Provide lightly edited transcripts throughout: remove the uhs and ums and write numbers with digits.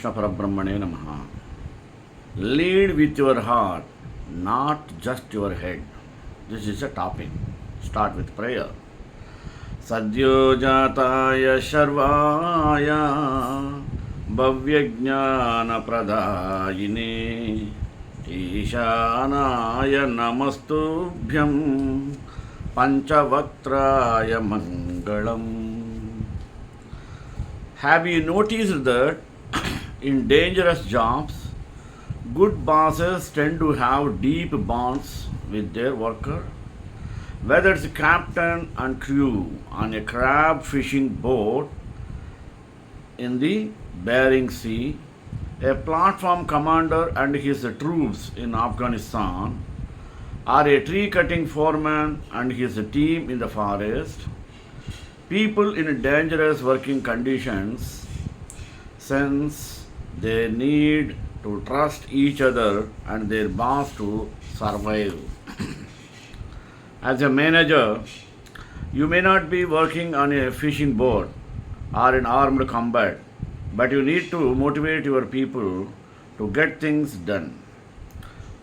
Krishna Parabrahmane Namaha. Lead with your heart, not just your head. This is a topic. Start with prayer. Sadhyo Jataya Sharvaya Bhavyajnana Pradayine Ishanaya Namastubhyam Panchavakraya Mangalam. Have you noticed that in dangerous jobs, good bosses tend to have deep bonds with their worker? Whether it's a captain and crew on a crab fishing boat in the Bering Sea, a platform commander and his troops in Afghanistan, or a tree cutting foreman and his team in the forest, people in dangerous working conditions sense they need to trust each other and their boss to survive. As a manager, you may not be working on a fishing boat or in armed combat, but you need to motivate your people to get things done.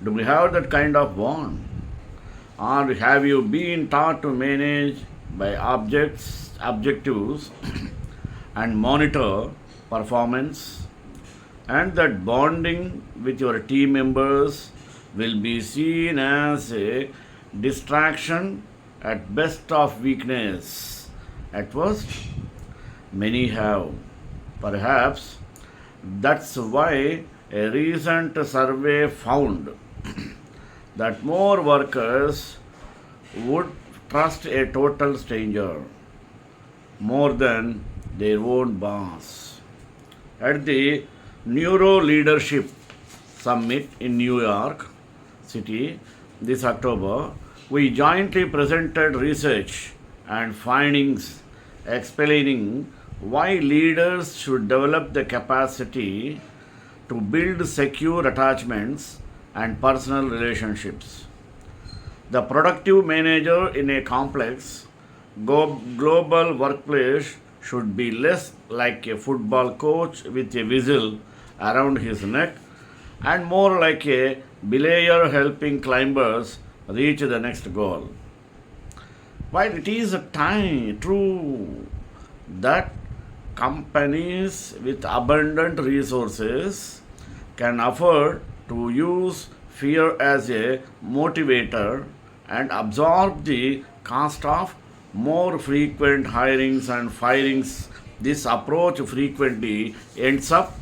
Do we have that kind of bond? Or have you been taught to manage by objectives and monitor performance, and that bonding with your team members will be seen as a distraction, at best of weakness at worst? Many have. Perhaps that's why a recent survey found that more workers would trust a total stranger more than their own boss. At the Neuro Leadership Summit in New York City this October, we jointly presented research and findings explaining why leaders should develop the capacity to build secure attachments and personal relationships. The productive manager in a complex global workplace should be less like a football coach with a whistle around his neck and more like a belayer helping climbers reach the next goal. While it is true that companies with abundant resources can afford to use fear as a motivator and absorb the cost of more frequent hirings and firings, this approach frequently ends up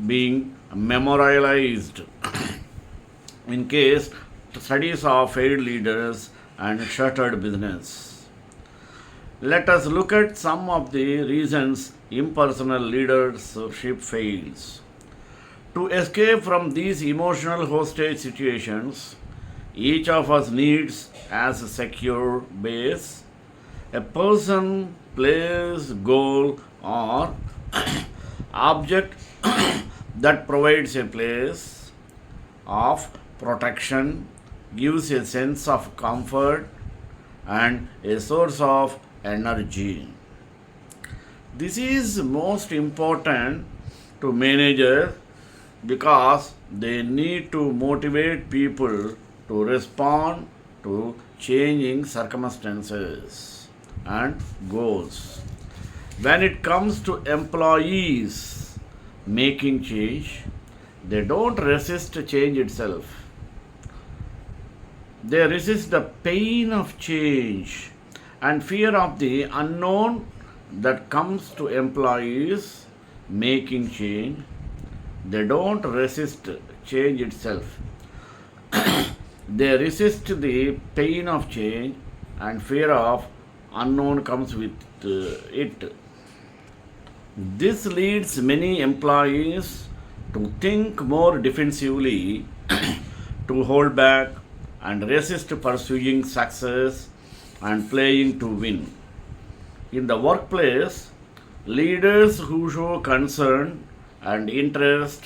being memorialized in case studies of failed leaders and shuttered business. Let us look at some of the reasons impersonal leadership fails. To escape from these emotional hostage situations, each of us needs as a secure base a person, place, goal, or object that provides a place of protection, gives a sense of comfort, and a source of energy. This is most important to managers because they need to motivate people to respond to changing circumstances and goals. When it comes to employees making change, they don't resist change itself. They resist the pain of change and fear of the unknown that comes to employees making change. They don't resist change itself. They resist the pain of change and fear of unknown comes with it. This leads many employees to think more defensively, to hold back and resist pursuing success and playing to win. In the workplace, leaders who show concern and interest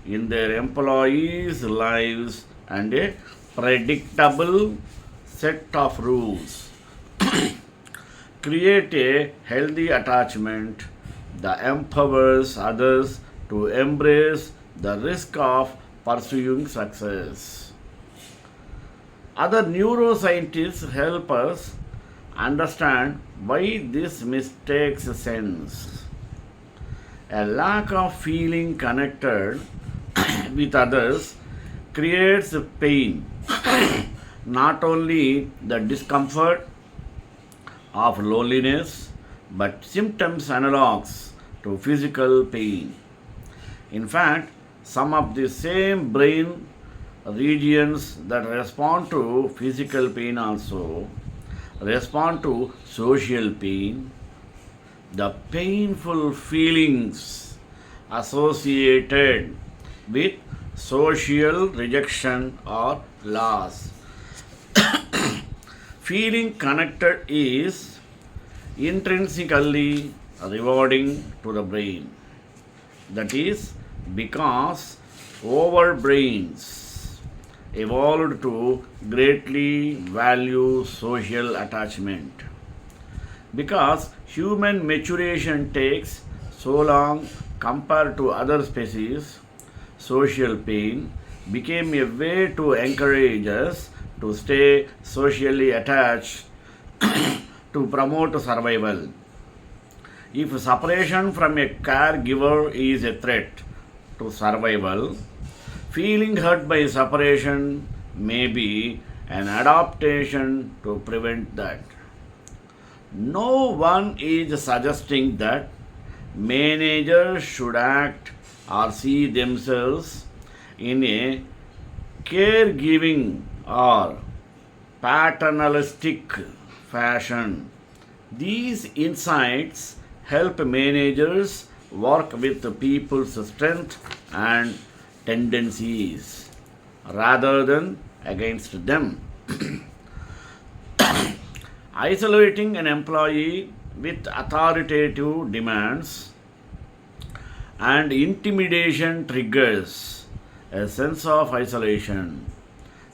in their employees' lives and a predictable set of rules create a healthy attachment that empowers others to to embrace the risk of pursuing success. Other neuroscientists help us understand why this makes sense. A lack of feeling connected with others creates pain, not only the discomfort of loneliness, but symptoms analogs to physical pain. In fact, some of the same brain regions that respond to physical pain also respond to social pain. The painful feelings associated with social rejection or loss. Feeling connected is intrinsically rewarding to the brain. That is because our brains evolved to greatly value social attachment. Because human maturation takes so long compared to other species, social pain became a way to encourage us to stay socially attached to promote survival. If separation from a caregiver is a threat to survival, feeling hurt by separation may be an adaptation to prevent that. No one is suggesting that managers should act or see themselves in a caregiving or paternalistic fashion. These insights help managers work with people's strengths and tendencies rather than against them. Isolating an employee with authoritative demands and intimidation triggers a sense of isolation,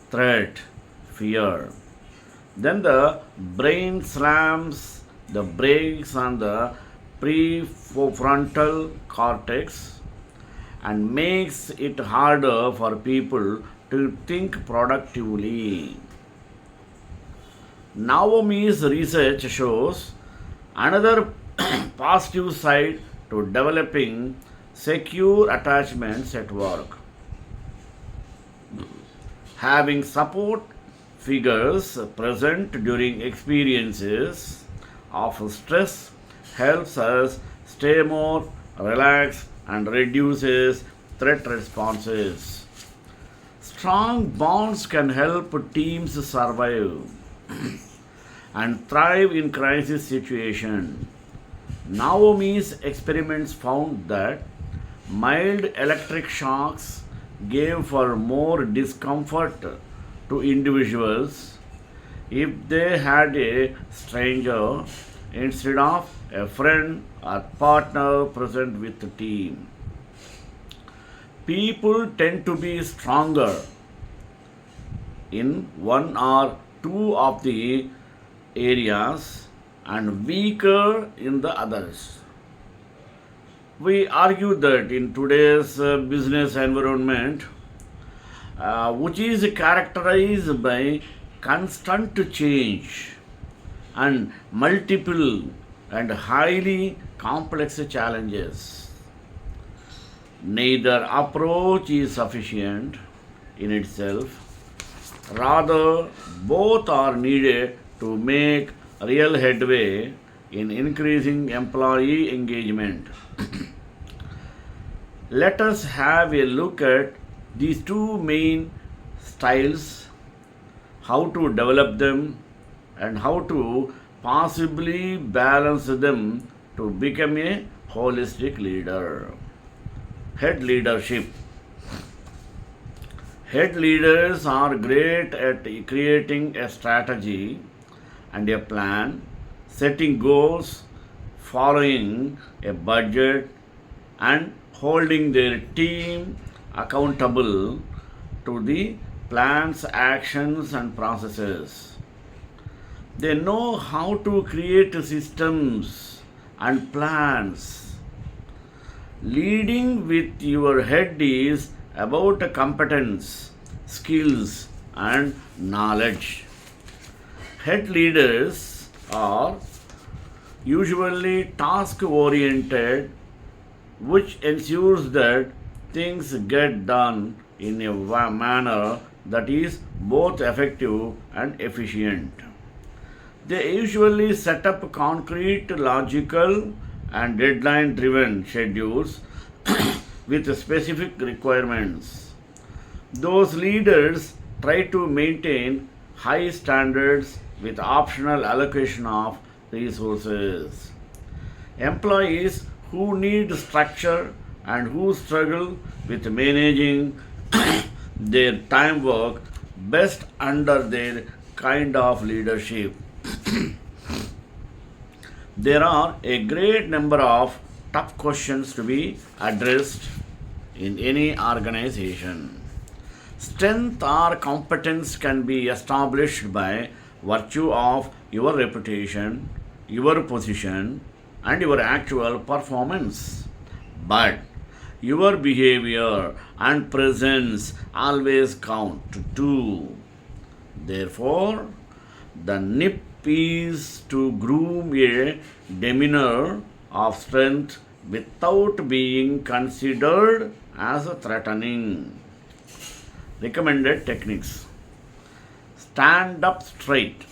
threat, fear. Then the brain slams the brakes on the prefrontal cortex and makes it harder for people to think productively. Naomi's research shows another positive side to developing secure attachments at work. Having support figures present during experiences of stress helps us stay more relaxed and reduces threat responses. Strong bonds can help teams survive and thrive in crisis situations. Naomi's experiments found that mild electric shocks gave for more discomfort to individuals if they had a stranger instead of a friend or partner present with the team. People tend to be stronger in one or two of the areas and weaker in the others. We argue that in today's business environment, which is characterized by constant change and multiple and highly complex challenges, neither approach is sufficient in itself. Rather, both are needed to make real headway in increasing employee engagement. Let us have a look at these two main styles, how to develop them, and how to possibly balance them to become a holistic leader. Head leadership. Head leaders are great at creating a strategy and a plan, setting goals, following a budget, and holding their team accountable to the plan's actions and processes. They know how to create systems and plans Leading with your head is about competence, skills, and knowledge. Head leaders are usually task oriented, which ensures that things get done in a manner that is both effective and efficient. They usually set up concrete, logical, and deadline driven schedules with specific requirements. Those leaders try to maintain high standards with optional allocation of resources. Employees who need structure and who struggle with managing their time work best under their kind of leadership. There are a great number of tough questions to be addressed in any organization. Strength or competence can be established by virtue of your reputation, your position, and your actual performance. But your behavior and presence always count too. Therefore, the nip is to groom a demeanor of strength without being considered as threatening. Recommended techniques: stand up straight.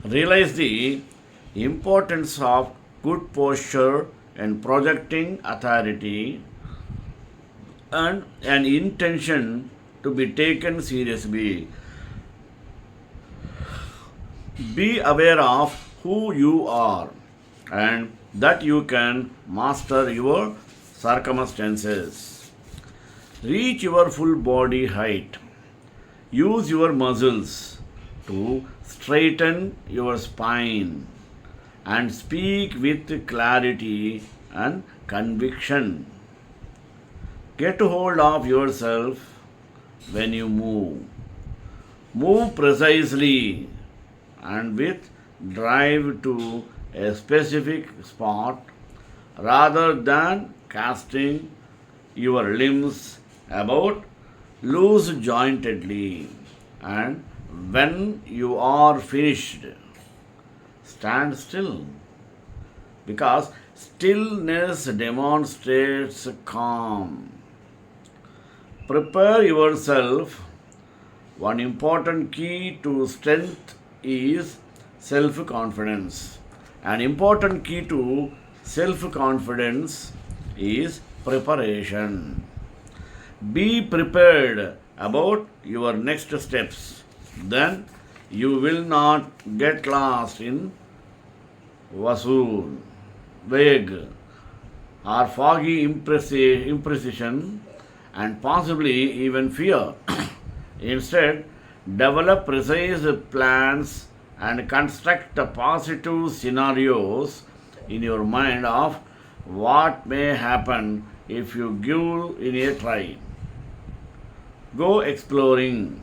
Realize the importance of good posture in projecting authority and an intention to be taken seriously. Be aware of who you are and that you can master your circumstances. Reach your full body height. Use your muscles to straighten your spine and speak with clarity and conviction. Get hold of yourself when you move. Move precisely and with drive to a specific spot rather than casting your limbs about loose jointedly. And when you are finished, stand still because stillness demonstrates calm. Prepare yourself. One important key to strength is self confidence. An important key to self confidence is preparation. Be prepared about your next steps. Then you will not get lost in vasool, vague, or foggy imprecision and possibly even fear. Instead, develop precise plans and construct positive scenarios in your mind of what may happen if you give in a try. Go exploring.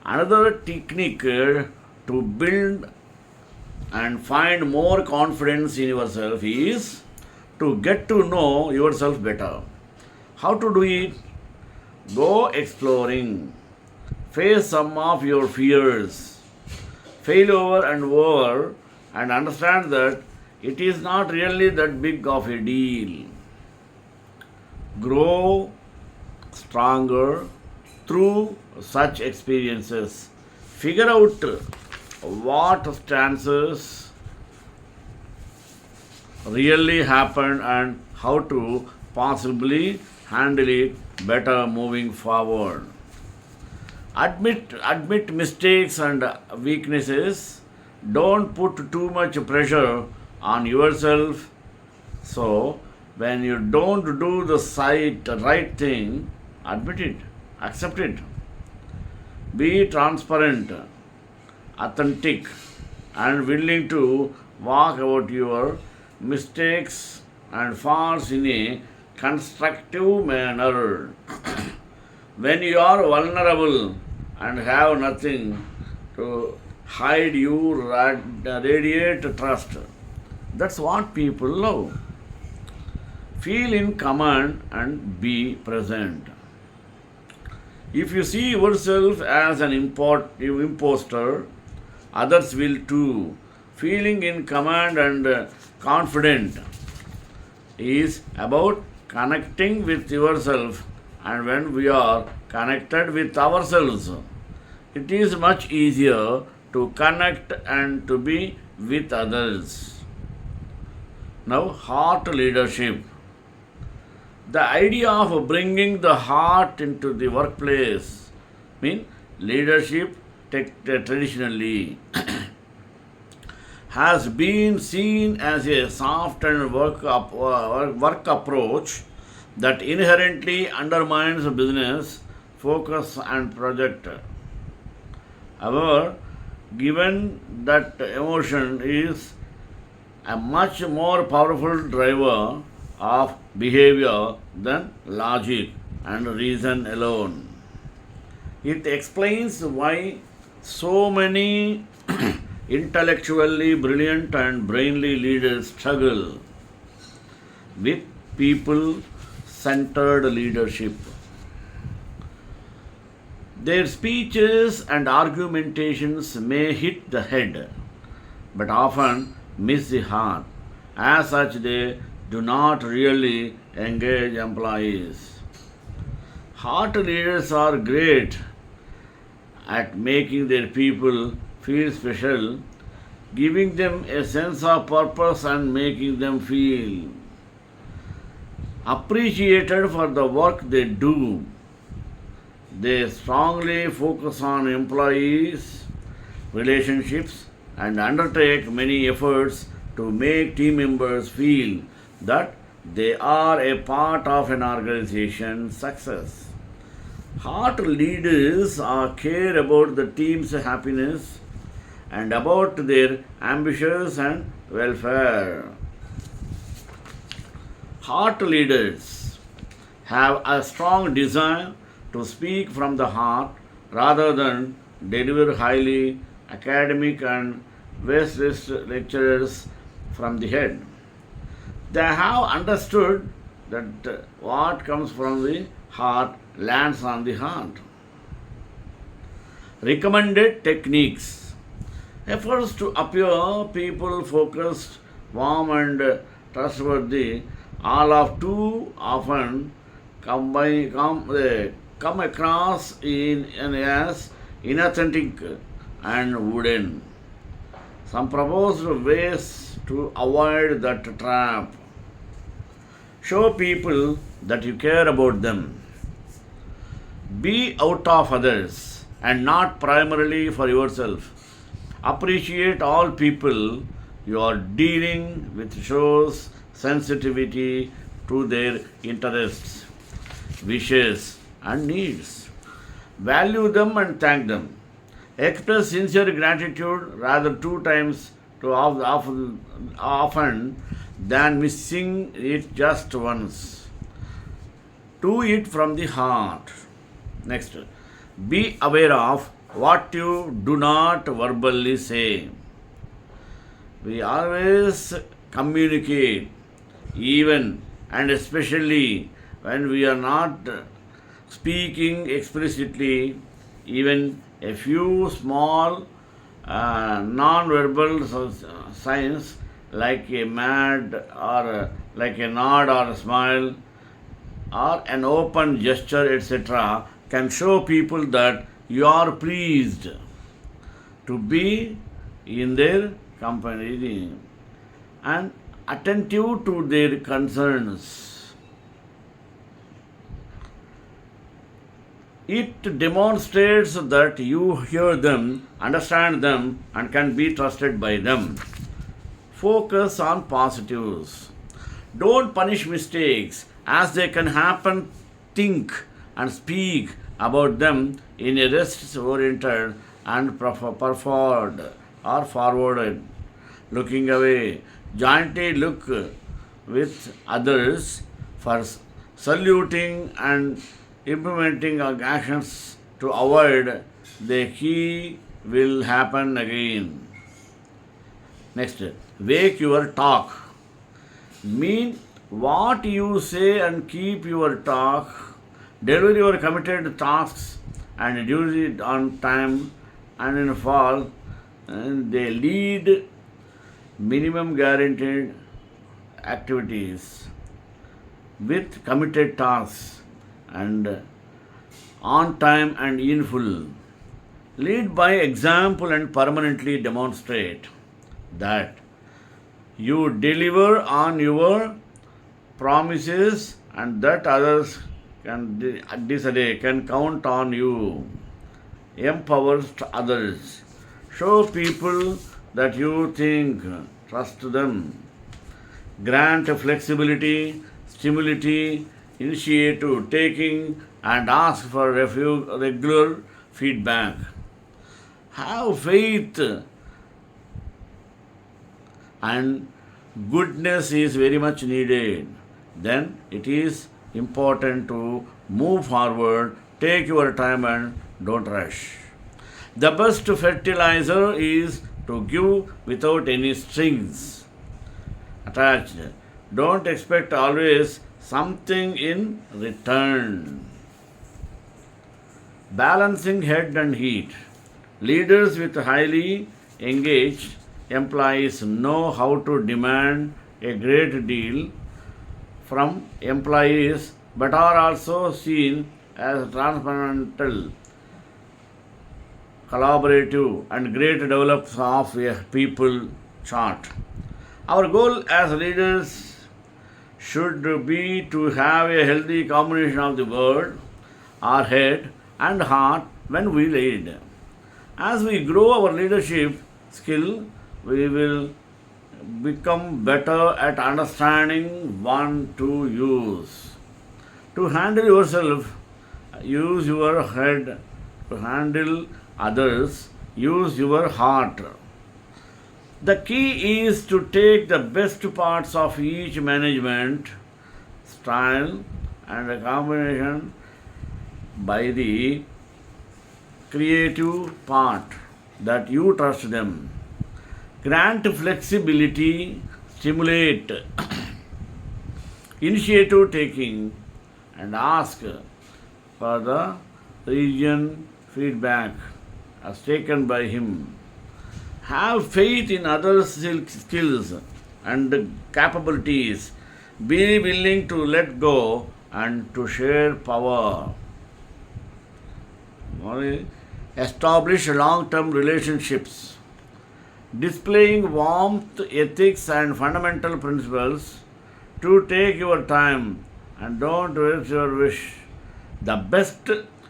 Another technique to build and find more confidence in yourself is to get to know yourself better. How to do it? Go exploring. Face some of your fears. Fail over and over and understand that it is not really that big of a deal. Grow stronger through such experiences. Figure out what stances really happened and how to possibly handle it better moving forward. Admit mistakes and weaknesses. Don't put too much pressure on yourself. So when you don't do the right thing, admit it, accept it. Be transparent, authentic, and willing to walk about your mistakes and faults in a constructive manner. When you are vulnerable and have nothing to hide, you radiate trust. That's what people love. Feel in command and be present. If you see yourself as an imposter, others will too. Feeling in command and confident is about connecting with yourself, and when we are connected with ourselves, it is much easier to connect and to be with others. Now, heart leadership. The idea of bringing the heart into the workplace means leadership traditionally has been seen as a soft and work approach that inherently undermines business focus and project. However, given that emotion is a much more powerful driver of behavior than logic and reason alone, it explains why so many intellectually brilliant and brainly leaders struggle with people centered leadership. Their speeches and argumentations may hit the head, but often miss the heart. As such, they do not really engage employees. Heart leaders are great at making their people feel special, giving them a sense of purpose and making them feel appreciated for the work they do. They strongly focus on employees' relationships and undertake many efforts to make team members feel that they are a part of an organization's success. Heart leaders care about the team's happiness and about their ambitions and welfare. Heart leaders have a strong desire to speak from the heart rather than deliver highly academic and baseless lectures from the head. They have understood that what comes from the heart lands on the heart. Recommended techniques. Efforts to appear people focused, warm, and trustworthy all of too often come across as inauthentic and wooden. Some proposed ways to avoid that trap. Show people that you care about them. Be out of others and not primarily for yourself. Appreciate all people you are dealing with, shows sensitivity to their interests, wishes, and needs. Value them and thank them. Express sincere gratitude rather two times too often than missing it just once. Do it from the heart. Next, be aware of what you do not verbally say. We always communicate, even and especially when we are not speaking explicitly. Even a few small non-verbal signs like a like a nod or a smile or an open gesture, etc., can show people that you are pleased to be in their company and attentive to their concerns. It demonstrates that you hear them, understand them, and can be trusted by them. Focus on positives. Don't punish mistakes as they can happen. Think and speak about them in a rest oriented and forwarded. Looking away. Jointly look with others for saluting and implementing actions to avoid the key will happen again. Next, wake your talk. Mean what you say and keep your talk, deliver your committed tasks and do it on time and in full, and they lead minimum guaranteed activities with committed tasks and on time and in full. Lead by example and permanently demonstrate that you deliver on your promises and that others can disobey, can count on you. Empowers others. Show people that you think, trust them. Grant flexibility, stimulate initiative taking, and ask for regular feedback. Have faith, and goodness is very much needed. Then it is important to move forward, take your time, and don't rush. The best fertilizer is to give without any strings attached. Don't expect always something in return. Balancing head and heat. Leaders with highly engaged employees know how to demand a great deal from employees but are also seen as transcendental, collaborative, and great developers of a people chart. Our goal as leaders should be to have a healthy combination of the word, our head, and heart when we lead. As we grow our leadership skill, we will become better at understanding when to use. To handle yourself, use your head. To handle others, use your heart. The key is to take the best parts of each management style and a combination by the creative part that you trust them. Grant flexibility, stimulate initiative taking, and ask for the region feedback as taken by him. Have faith in others' skills and capabilities. Be willing to let go and to share power. Establish long-term relationships. Displaying warmth, ethics, and fundamental principles. To take your time and don't waste your wish. The best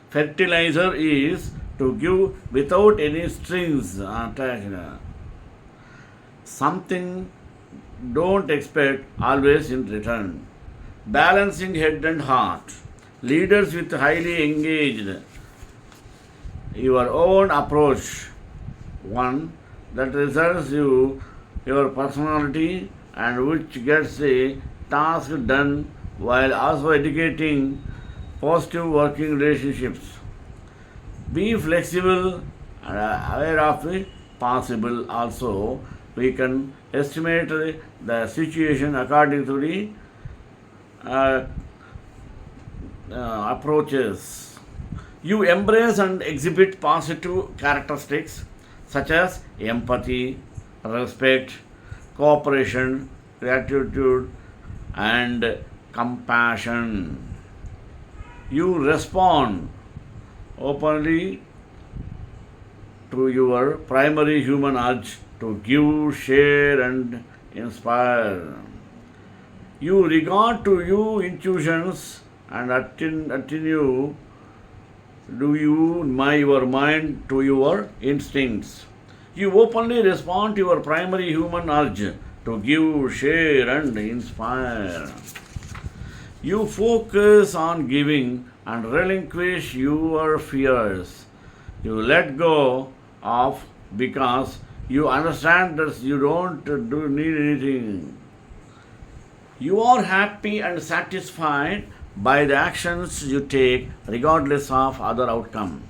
fertilizer is to give without any strings attached. Something don't expect always in return. Balancing head and heart. Leaders with highly engaged. Your own approach. One that reserves you your personality and which gets the task done while also educating positive working relationships. Be flexible and aware of the possible also. We can estimate the situation according to the approaches. You embrace and exhibit positive characteristics such as empathy, respect, cooperation, gratitude, and compassion. You respond openly to your primary human urge to give, share, and inspire. You regard to your intuitions and attune your mind to your instincts. You openly respond to your primary human urge to give, share, and inspire. You focus on giving and relinquish your fears. You let go of because you understand that you don't need anything. You are happy and satisfied by the actions you take regardless of other outcome.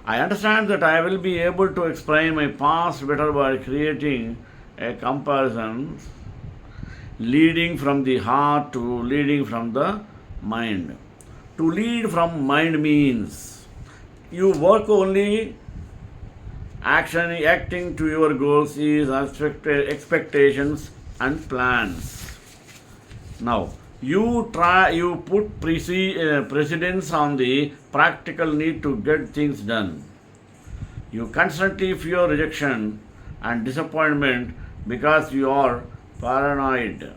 I understand that I will be able to explain my past better by creating a comparison leading from the heart to leading from the mind. To lead from mind means you work only acting to your goals is expectations and plans. Now you put precedence on the practical need to get things done. You constantly fear rejection and disappointment because you are paranoid.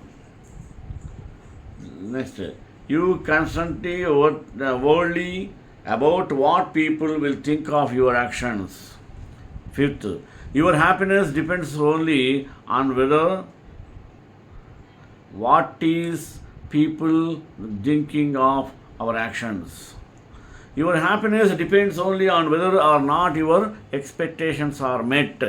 Next, you constantly worldly about what people will think of your actions. Fifth, your happiness depends only on whether what is people thinking of our actions. Your happiness depends only on whether or not your expectations are met.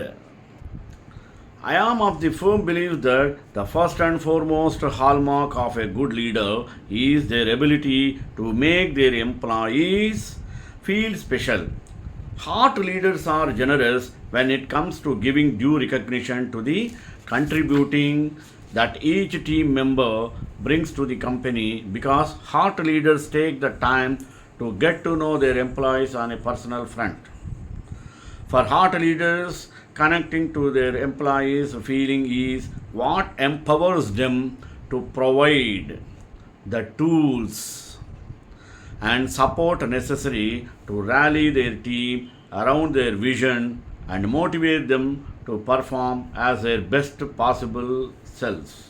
I am of the firm belief that the first and foremost hallmark of a good leader is their ability to make their employees feel special. Heart leaders are generous when it comes to giving due recognition to the contributing that each team member brings to the company because heart leaders take the time to get to know their employees on a personal front. For heart leaders, connecting to their employees' feeling is what empowers them to provide the tools and support necessary to rally their team around their vision and motivate them to perform as their best possible selves.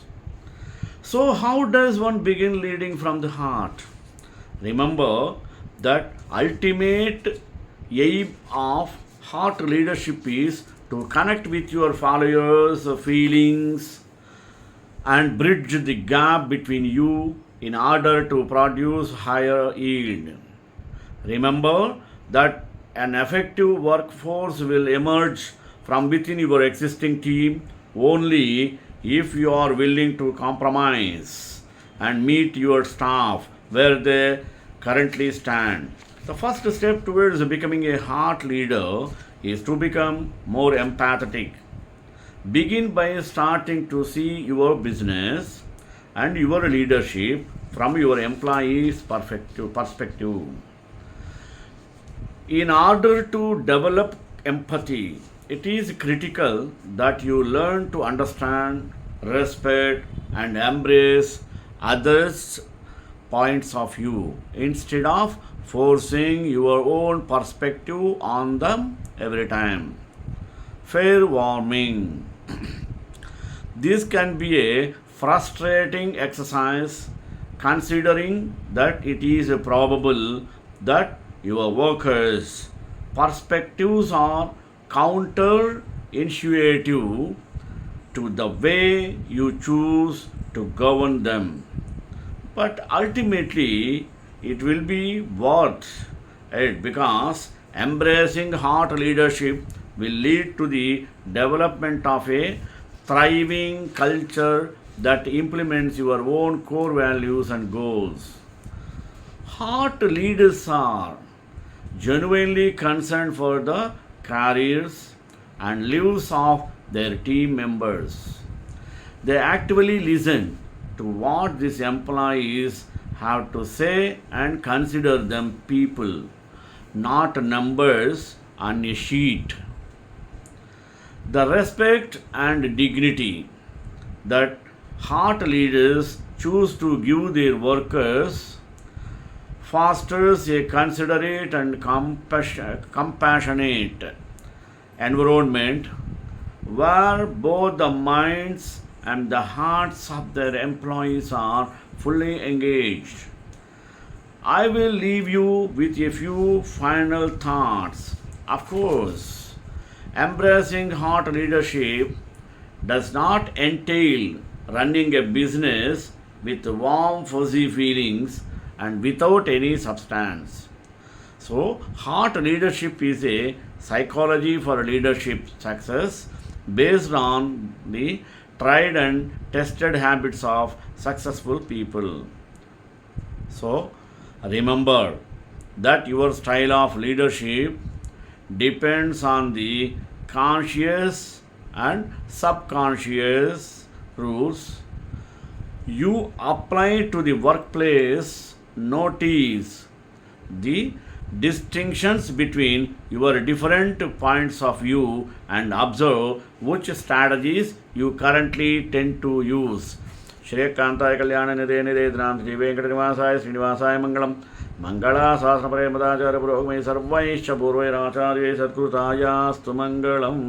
So, how does one begin leading from the heart? Remember that ultimate aim of heart leadership is to connect with your followers' feelings and bridge the gap between you in order to produce higher yield. Remember that an effective workforce will emerge from within your existing team only if you are willing to compromise and meet your staff where they currently stand. The first step towards becoming a heart leader is to become more empathetic. Begin by starting to see your business and your leadership from your employees' perspective. In order to develop empathy, it is critical that you learn to understand, respect, and embrace others' points of view instead of forcing your own perspective on them every time. Fair warning. This can be a frustrating exercise considering that it is probable that your workers' perspectives are counter intuitive to the way you choose to govern them. But ultimately, it will be worth it because embracing heart leadership will lead to the development of a thriving culture that implements your own core values and goals. Heart leaders are genuinely concerned for the careers and lives of their team members. They actively listen to what these employees have to say and consider them people, not numbers on a sheet. The respect and dignity that heart leaders choose to give their workers fosters a considerate and compassionate environment where both the minds and the hearts of their employees are fully engaged. I will leave you with a few final thoughts. Of course, embracing heart leadership does not entail running a business with warm, fuzzy feelings and without any substance. So, heart leadership is a psychology for leadership success based on the tried and tested habits of successful people. So, remember that your style of leadership depends on the conscious and subconscious rules you apply to the workplace, notice the distinctions between your different points of view and observe which strategies you currently tend to use. श्रेयकांताय Kalyan Nidhe निधेन्द्रां Shri वेंकटनिवासाय श्रीनिवासाय Mangalam मंगलाशासनपरे मदाचार्य पुरोगमे सर्वैश्च पूर्वैराचार्यै सत्कृतायास्तु Mangalam.